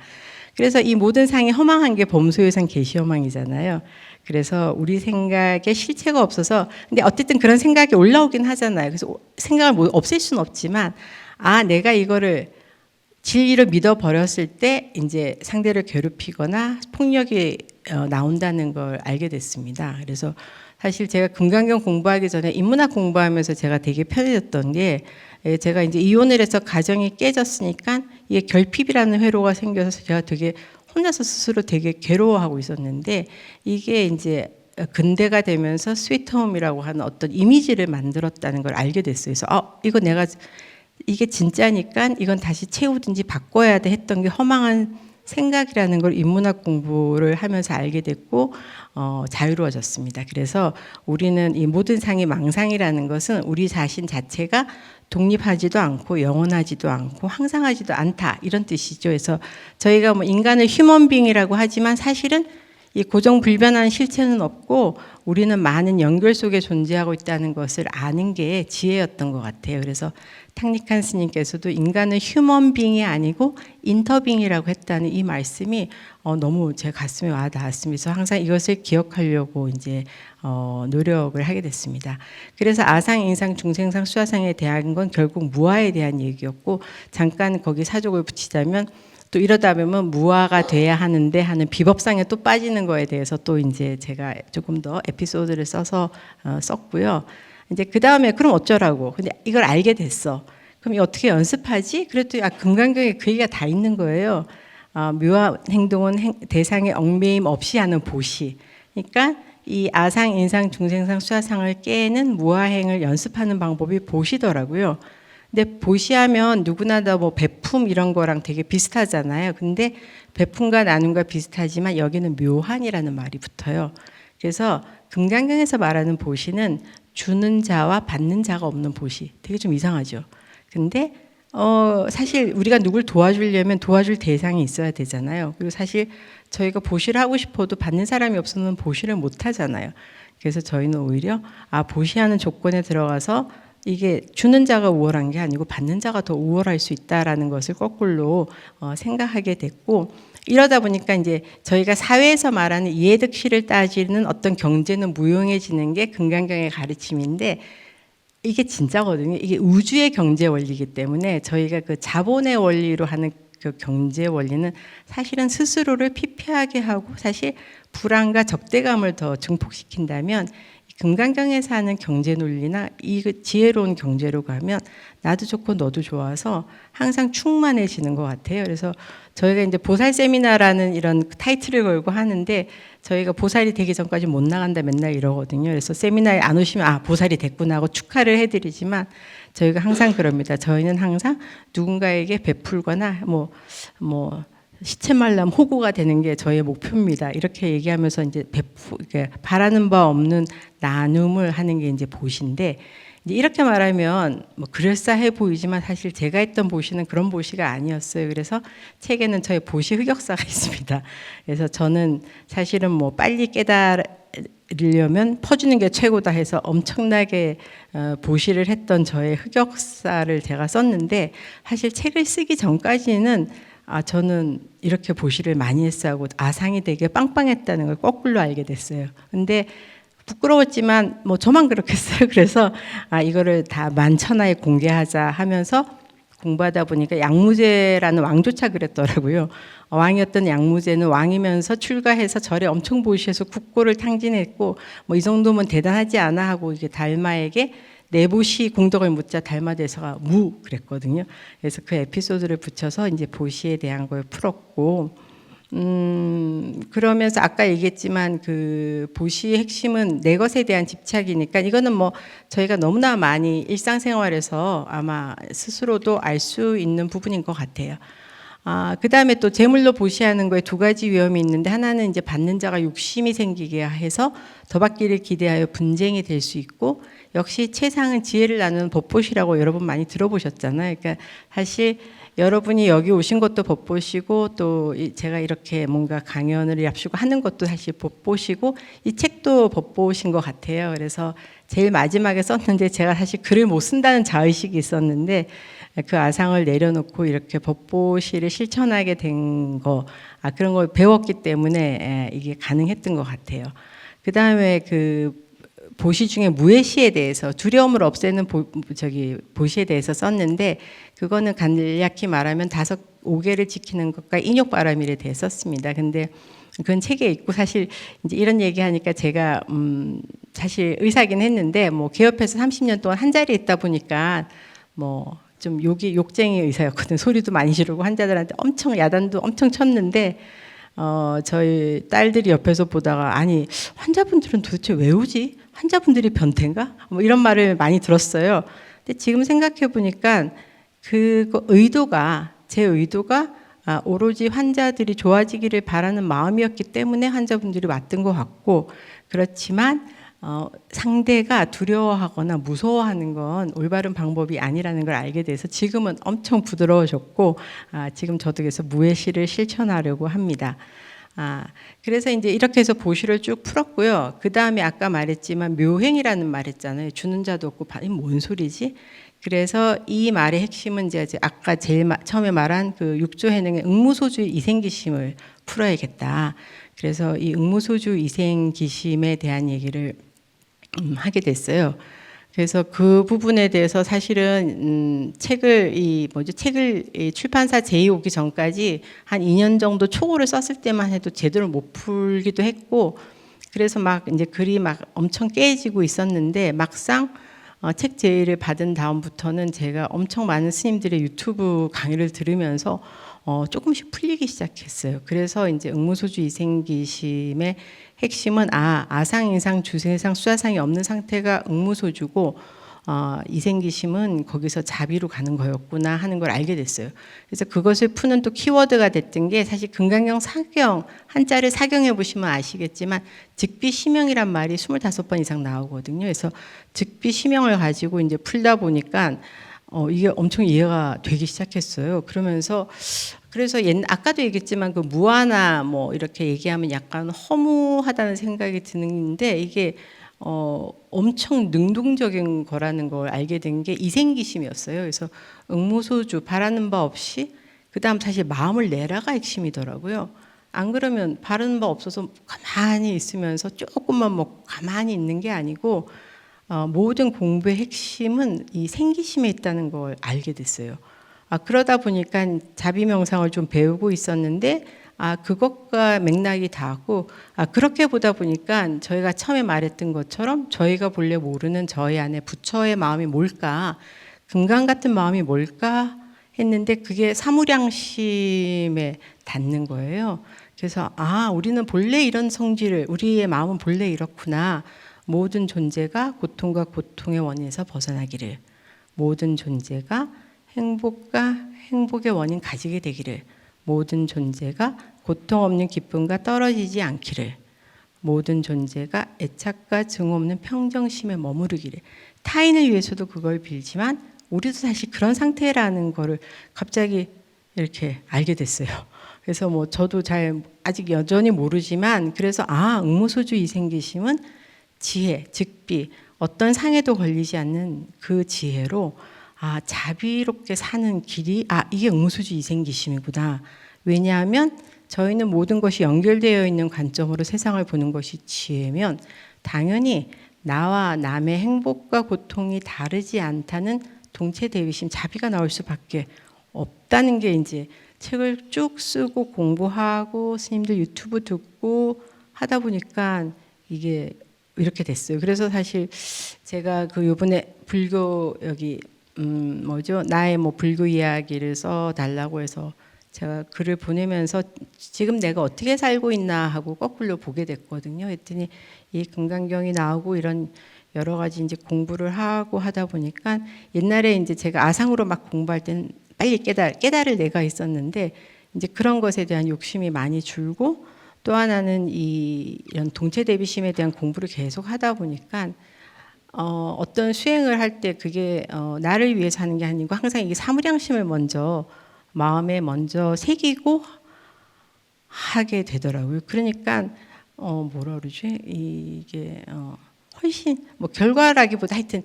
그래서 이 모든 상이 허망한 게 범소유상 계시허망이잖아요. 그래서 우리 생각에 실체가 없어서, 근데 어쨌든 그런 생각이 올라오긴 하잖아요. 그래서 생각을 없앨 수는 없지만, 내가 이거를 진리를 믿어버렸을 때 이제 상대를 괴롭히거나 폭력이 나온다는 걸 알게 됐습니다. 그래서 사실 제가 금강경 공부하기 전에 인문학 공부하면서 제가 되게 편해졌던 게, 제가 이제 이혼을 해서 가정이 깨졌으니까 이게 결핍이라는 회로가 생겨서 제가 되게 혼자서 스스로 되게 괴로워하고 있었는데, 이게 이제 근대가 되면서 스위트홈이라고 하는 어떤 이미지를 만들었다는 걸 알게 됐어요. 그래서 이거 내가 이게 진짜니까 이건 다시 채우든지 바꿔야 돼 했던 게 허망한 생각이라는 걸 인문학 공부를 하면서 알게 됐고 자유로워졌습니다. 그래서 우리는 이 모든 상이 망상이라는 것은 우리 자신 자체가 독립하지도 않고 영원하지도 않고 항상하지도 않다 이런 뜻이죠. 그래서 저희가 뭐 인간을 휴먼빙이라고 하지만 사실은 이 고정불변한 실체는 없고 우리는 많은 연결 속에 존재하고 있다는 것을 아는 게 지혜였던 것 같아요. 그래서 탕리칸 스님께서도 인간은 휴먼빙이 아니고 인터빙이라고 했다는 이 말씀이 너무 제 가슴에 와 닿았습니다. 그래서 항상 이것을 기억하려고 이제 노력을 하게 됐습니다. 그래서 아상, 인상, 중생상, 수화상에 대한 건 결국 무아에 대한 얘기였고 잠깐 거기 사족을 붙이자면 또 이러다 보면 무아가 돼야 하는데 하는 비법상에 또 빠지는 거에 대해서 또 이제 제가 조금 더 에피소드를 써서 썼고요. 이제 그 다음에 그럼 어쩌라고? 근데 이걸 알게 됐어. 그럼 어떻게 연습하지? 그랬더니 금강경에 그 얘기가 다 있는 거예요. 묘한 행동은 대상의 얽매임 없이 하는 보시. 그러니까 이 아상, 인상, 중생상, 수화상을 깨는 무아행을 연습하는 방법이 보시더라고요. 근데 보시하면 누구나 다 뭐 베품 이런 거랑 되게 비슷하잖아요. 근데 베품과 나눔과 비슷하지만 여기는 묘한이라는 말이 붙어요. 그래서 금강경에서 말하는 보시는 주는 자와 받는 자가 없는 보시. 되게 좀 이상하죠. 근데 사실 우리가 누굴 도와주려면 도와줄 대상이 있어야 되잖아요. 그리고 사실 저희가 보시를 하고 싶어도 받는 사람이 없으면 보시를 못 하잖아요. 그래서 저희는 오히려 보시하는 조건에 들어가서 이게 주는 자가 우월한 게 아니고 받는 자가 더 우월할 수 있다라는 것을 거꾸로 생각하게 됐고, 이러다 보니까 이제 저희가 사회에서 말하는 이해득실을 따지는 어떤 경제는 무용해지는 게 금강경의 가르침인데 이게 진짜거든요. 이게 우주의 경제 원리이기 때문에 저희가 그 자본의 원리로 하는 그 경제 원리는 사실은 스스로를 피폐하게 하고 사실 불안과 적대감을 더 증폭시킨다면 금강경에서 하는 경제 논리나 이 지혜로운 경제로 가면 나도 좋고 너도 좋아서 항상 충만해지는 것 같아요. 그래서 저희가 이제 보살 세미나라는 이런 타이틀을 걸고 하는데 저희가 보살이 되기 전까지 못 나간다 맨날 이러거든요. 그래서 세미나에 안 오시면 보살이 됐구나 하고 축하를 해드리지만 저희가 항상 그럽니다. 저희는 항상 누군가에게 베풀거나 뭐 시체 말람 호구가 되는 게 저의 목표입니다. 이렇게 얘기하면서 이제 바라는 바 없는 나눔을 하는 게 이제 보시인데, 이제 이렇게 말하면 뭐 그럴싸해 보이지만 사실 제가 했던 보시는 그런 보시가 아니었어요. 그래서 책에는 저의 보시 흑역사가 있습니다. 그래서 저는 사실은 뭐 빨리 깨달으려면 퍼주는 게 최고다 해서 엄청나게 보시를 했던 저의 흑역사를 제가 썼는데, 사실 책을 쓰기 전까지는 저는 이렇게 보시를 많이 했어하고 아상이 되게 빵빵했다는 걸 거꾸로 알게 됐어요. 근데 부끄러웠지만 뭐 저만 그렇겠어요. 그래서 이거를 다 만천하에 공개하자 하면서 공부하다 보니까 양무제라는 왕조차 그랬더라고요. 왕이었던 양무제는 왕이면서 출가해서 절에 엄청 보시해서 국고를 탕진했고 뭐 이 정도면 대단하지 않아 하고 이게 달마에게 내보시 공덕을 묻자 달마대사가 무 그랬거든요. 그래서 그 에피소드를 붙여서 이제 보시에 대한 걸 풀었고, 그러면서 아까 얘기했지만 그 보시의 핵심은 내 것에 대한 집착이니까 이거는 뭐 저희가 너무나 많이 일상생활에서 아마 스스로도 알 수 있는 부분인 것 같아요. 그 다음에 또 재물로 보시하는 거에 두 가지 위험이 있는데, 하나는 이제 받는 자가 욕심이 생기게 해서 더 받기를 기대하여 분쟁이 될 수 있고, 역시 최상은 지혜를 나누는 법보시라고 여러분 많이 들어보셨잖아요. 그러니까 사실 여러분이 여기 오신 것도 법보시고 또 제가 이렇게 뭔가 강연을 얍시고 하는 것도 사실 법보시고 이 책도 법보신 것 같아요. 그래서 제일 마지막에 썼는데 제가 사실 글을 못 쓴다는 자의식이 있었는데 그 아상을 내려놓고 이렇게 법보시를 실천하게 된 거, 그런 걸 배웠기 때문에 이게 가능했던 것 같아요. 그 다음에 그 보시 중에 무해시에 대해서 두려움을 없애는 보시에 대해서 썼는데, 그거는 간략히 말하면 5개를 지키는 것과 인욕바람일에 대해 썼습니다. 근데 그건 책에 있고, 사실 이제 이런 얘기하니까 제가 사실 의사긴 했는데 뭐 개업해서 30년 동안 한 자리에 있다 보니까 뭐 좀 욕쟁이 의사였거든요. 소리도 많이 지르고 환자들한테 엄청 야단도 엄청 쳤는데 저희 딸들이 옆에서 보다가 아니 환자분들은 도대체 왜 오지? 환자분들이 변태인가? 뭐 이런 말을 많이 들었어요. 근데 지금 생각해 보니까 제 의도가 오로지 환자들이 좋아지기를 바라는 마음이었기 때문에 환자분들이 왔던 것 같고, 그렇지만 상대가 두려워하거나 무서워하는 건 올바른 방법이 아니라는 걸 알게 돼서 지금은 엄청 부드러워졌고, 지금 저도 그래서 무해시를 실천하려고 합니다. 그래서 이제 이렇게 해서 보시를 쭉 풀었고요. 그 다음에 아까 말했지만 묘행이라는 말 했잖아요. 주는 자도 없고 받는, 뭔 소리지? 그래서 이 말의 핵심은 이제 아까 제일 처음에 말한 그 육조해능의 응무소주 이생기심을 풀어야겠다. 그래서 이 응무소주 이생기심에 대한 얘기를 하게 됐어요. 그래서 그 부분에 대해서 사실은 책을 출판사 제의 오기 전까지 한 2년 정도 초고를 썼을 때만 해도 제대로 못 풀기도 했고, 그래서 막 이제 글이 막 엄청 깨지고 있었는데, 막상 책 제의를 받은 다음부터는 제가 엄청 많은 스님들의 유튜브 강의를 들으면서 조금씩 풀리기 시작했어요. 그래서 이제 응무소주 이생기심의 핵심은 아상, 인상, 주세상, 수아상이 없는 상태가 응무소주고, 이생기심은 거기서 자비로 가는 거였구나 하는 걸 알게 됐어요. 그래서 그것을 푸는 또 키워드가 됐던 게, 사실 금강경 사경, 한자를 사경해 보시면 아시겠지만 즉비시명이란 말이 25번 이상 나오거든요. 그래서 즉비시명을 가지고 이제 풀다 보니까 이게 엄청 이해가 되기 시작했어요. 그러면서 그래서 아까도 얘기했지만 그 무아나 뭐 이렇게 얘기하면 약간 허무하다는 생각이 드는데, 이게 엄청 능동적인 거라는 걸 알게 된 게 이생기심이었어요. 그래서 응무소주, 바라는 바 없이, 그 다음 사실 마음을 내라가 핵심이더라고요. 안 그러면 바라는 바 없어서 가만히 있으면서 조금만 먹고 가만히 있는 게 아니고, 모든 공부의 핵심은 이 생기심에 있다는 걸 알게 됐어요. 그러다 보니까 자비명상을 좀 배우고 있었는데, 그것과 맥락이 닿았고, 그렇게 보다 보니까 저희가 처음에 말했던 것처럼 저희가 본래 모르는 저희 안에 부처의 마음이 뭘까, 금강 같은 마음이 뭘까 했는데, 그게 사무량심에 닿는 거예요. 그래서 우리는 본래 이런 성질을, 우리의 마음은 본래 이렇구나. 모든 존재가 고통과 고통의 원인에서 벗어나기를, 모든 존재가 행복과 행복의 원인 가지게 되기를, 모든 존재가 고통 없는 기쁨과 떨어지지 않기를, 모든 존재가 애착과 증오 없는 평정심에 머무르기를. 타인을 위해서도 그걸 빌지만 우리도 사실 그런 상태라는 거를 갑자기 이렇게 알게 됐어요. 그래서 뭐 저도 아직 여전히 모르지만, 그래서 응무소주 이생기심은 지혜, 즉비, 어떤 상해도 걸리지 않는 그 지혜로 자비롭게 사는 길이, 이게 응무소주 이생기심이구나. 왜냐하면 저희는 모든 것이 연결되어 있는 관점으로 세상을 보는 것이 지혜면, 당연히 나와 남의 행복과 고통이 다르지 않다는 동체 대비심, 자비가 나올 수밖에 없다는 게, 이제 책을 쭉 쓰고 공부하고 스님들 유튜브 듣고 하다 보니까 이게 이렇게 됐어요. 그래서 사실 제가 그 요번에 불교 여기 나의 뭐 불교 이야기를 써 달라고 해서 제가 글을 보내면서 지금 내가 어떻게 살고 있나 하고 거꾸로 보게 됐거든요. 했더니 이 금강경이 나오고 이런 여러 가지 이제 공부를 하고 하다 보니까, 옛날에 이제 제가 아상으로 막 공부할 때는 빨리 깨달을 내가 있었는데, 이제 그런 것에 대한 욕심이 많이 줄고, 또 하나는 이런 동체 대비심에 대한 공부를 계속 하다 보니까 어떤 수행을 할 때 그게 나를 위해서 하는 게 아니고 항상 이게 사무량심을 먼저 마음에 먼저 새기고 하게 되더라고요. 그러니까 뭐라 그러지? 이게 훨씬 뭐 결과라기보다 하여튼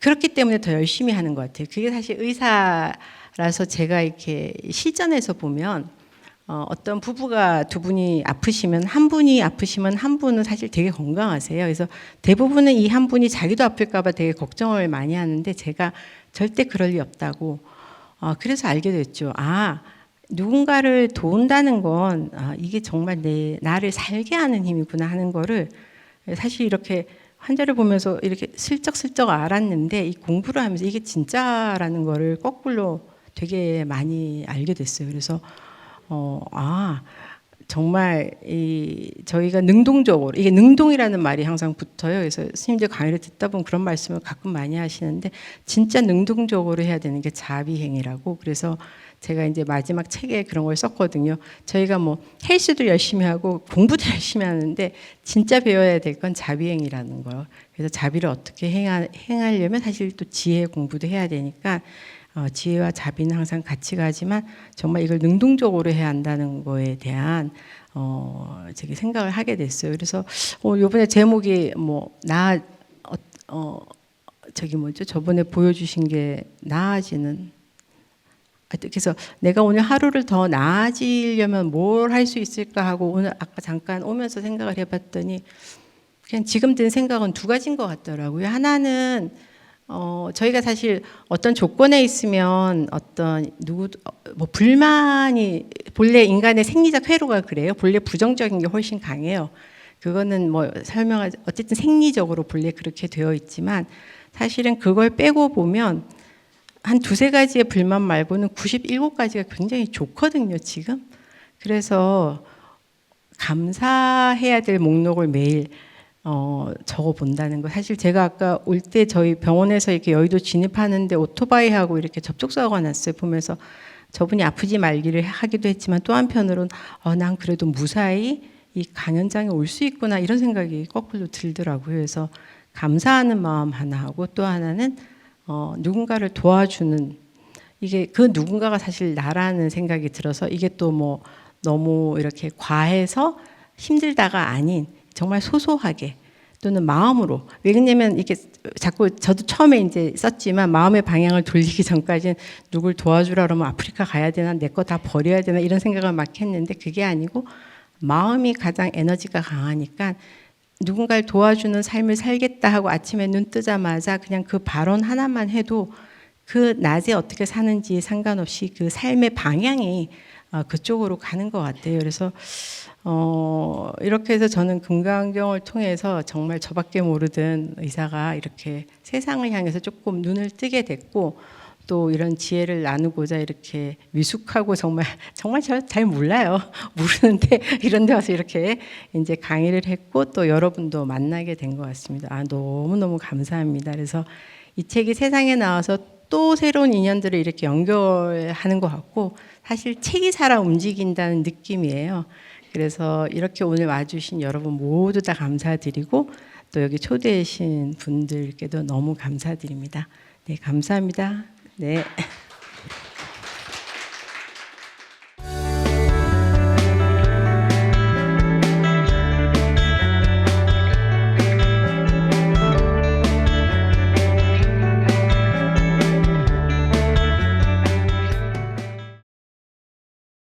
그렇기 때문에 더 열심히 하는 것 같아요. 그게 사실 의사라서 제가 이렇게 실전에서 보면 어떤 부부가 두 분이 아프시면, 한 분이 아프시면 한 분은 사실 되게 건강하세요. 그래서 대부분은 이 한 분이 자기도 아플까 봐 되게 걱정을 많이 하는데, 제가 절대 그럴 리 없다고 그래서 알게 됐죠. 누군가를 도운다는 건 이게 정말 나를 살게 하는 힘이구나 하는 거를 사실 이렇게 환자를 보면서 이렇게 슬쩍슬쩍 알았는데, 이 공부를 하면서 이게 진짜라는 거를 거꾸로 되게 많이 알게 됐어요. 그래서 정말 저희가 능동적으로, 이게 능동이라는 말이 항상 붙어요. 그래서 스님들 강의를 듣다 보면 그런 말씀을 가끔 많이 하시는데, 진짜 능동적으로 해야 되는 게 자비행위라고. 그래서 제가 이제 마지막 책에 그런 걸 썼거든요. 저희가 뭐 헬스도 열심히 하고 공부도 열심히 하는데 진짜 배워야 될 건 자비행위라는 거예요. 그래서 자비를 어떻게 행하려면 사실 또 지혜 공부도 해야 되니까 지혜와 자비는 항상 같이 가지만 정말 이걸 능동적으로 해야 한다는 거에 대한 저기 생각을 하게 됐어요. 그래서 이번에 제목이 저기 뭐죠? 저번에 보여주신 게 나아지는. 그래서 내가 오늘 하루를 더 나아지려면 뭘 할 수 있을까 하고 오늘 아까 잠깐 오면서 생각을 해봤더니 그냥 지금 든 생각은 두 가지인 것 같더라고요. 하나는 저희가 사실 어떤 조건에 있으면 어떤 불만이 본래 인간의 생리적 회로가 그래요. 본래 부정적인 게 훨씬 강해요. 그거는 뭐 설명하지 어쨌든 생리적으로 본래 그렇게 되어 있지만 사실은 그걸 빼고 보면 한 두세 가지의 불만 말고는 97가지가 굉장히 좋거든요, 지금. 그래서 감사해야 될 목록을 매일 적어 본다는 거. 사실 제가 아까 올 때 저희 병원에서 이렇게 여의도 진입하는데 오토바이하고 이렇게 접촉사고가 났어요. 보면서 저분이 아프지 말기를 하기도 했지만 또 한편으로는 난 그래도 무사히 이 강연장에 올 수 있구나 이런 생각이 거꾸로 들더라고요. 그래서 감사하는 마음 하나 하고 또 하나는 누군가를 도와주는 이게 그 누군가가 사실 나라는 생각이 들어서 이게 또 뭐 너무 이렇게 과해서 힘들다가 아닌 정말 소소하게 또는 마음으로 왜냐면 이게 자꾸 저도 처음에 이제 썼지만 마음의 방향을 돌리기 전까지는 누굴 도와주라 그러면 아프리카 가야 되나 내 거 다 버려야 되나 이런 생각을 막 했는데 그게 아니고 마음이 가장 에너지가 강하니까 누군가를 도와주는 삶을 살겠다 하고 아침에 눈 뜨자마자 그냥 그 발언 하나만 해도 그 낮에 어떻게 사는지 상관없이 그 삶의 방향이 그쪽으로 가는 것 같아요. 그래서 이렇게 해서 저는 금강경을 통해서 정말 저밖에 모르던 의사가 이렇게 세상을 향해서 조금 눈을 뜨게 됐고 또 이런 지혜를 나누고자 이렇게 미숙하고 정말 잘 몰라요. 모르는데 이런 데 와서 이렇게 이제 강의를 했고 또 여러분도 만나게 된 것 같습니다. 너무너무 감사합니다. 그래서 이 책이 세상에 나와서 또 새로운 인연들을 이렇게 연결하는 것 같고 사실 책이 살아 움직인다는 느낌이에요. 그래서 이렇게 오늘 와주신 여러분 모두 다 감사드리고 또 여기 초대해 주신 분들께도 너무 감사드립니다. 네, 감사합니다. 네.